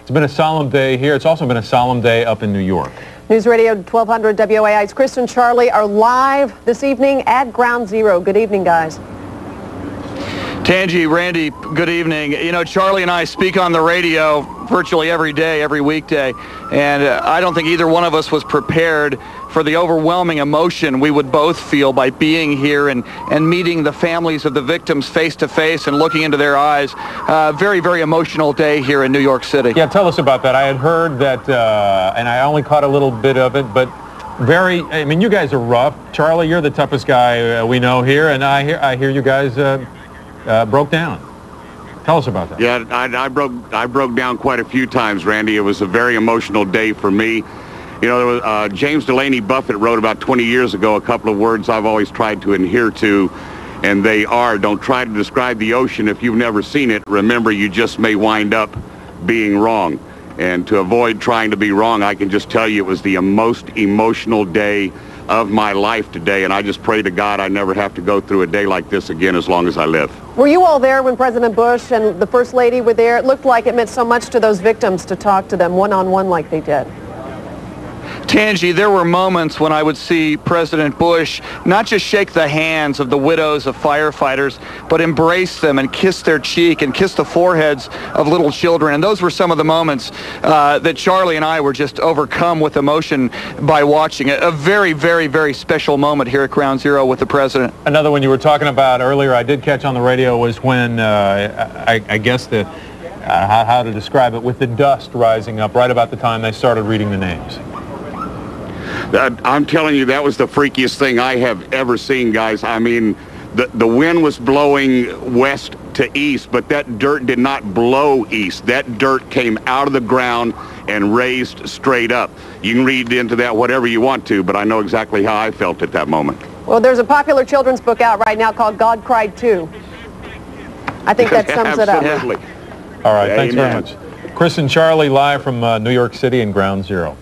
It's been a solemn day here. It's also been a solemn day up in New York. News Radio 1200 WAI's Chris and Charlie are live this evening at Ground Zero. Good evening, guys. Tanji, Randy, good evening. You know, Charlie and I speak on the radio virtually every day, every weekday, and I don't think either one of us was prepared for the overwhelming emotion we would both feel by being here and meeting the families of the victims face to face and looking into their eyes. Very, very emotional day here in New York City. Yeah, tell us about that. I had heard that, and I only caught a little bit of it, but I mean, you guys are rough. Charlie, you're the toughest guy we know here, and I hear you guys broke down. Tell us about that. Yeah, I broke down quite a few times, Randy. It was a very emotional day for me. You know, there was, James Delaney Buffett wrote about 20 years ago a couple of words I've always tried to adhere to, and they are, don't try to describe the ocean if you've never seen it. Remember, you just may wind up being wrong. And to avoid trying to be wrong, I can just tell you it was the most emotional day of my life today, and I just pray to God I never have to go through a day like this again as long as I live. Were you all there when President Bush and the First Lady were there? It looked like it meant so much to those victims to talk to them one-on-one like they did. Tanji, there were moments when I would see President Bush not just shake the hands of the widows of firefighters, but embrace them and kiss their cheek and kiss the foreheads of little children. And those were some of the moments that Charlie and I were just overcome with emotion by watching. A very, very, very special moment here at Ground Zero with the President. Another one you were talking about earlier, I did catch on the radio, was when, I guess how to describe it, with the dust rising up right about the time they started reading the names. I'm telling you, that was the freakiest thing I have ever seen, guys. I mean, the wind was blowing west to east, but that dirt did not blow east. That dirt came out of the ground and raised straight up. You can read into that whatever you want to, but I know exactly how I felt at that moment. Well, there's a popular children's book out right now called God Cried Too. I think that sums it up. Absolutely. All right, thanks very much. Chris and Charlie live from New York City and Ground Zero.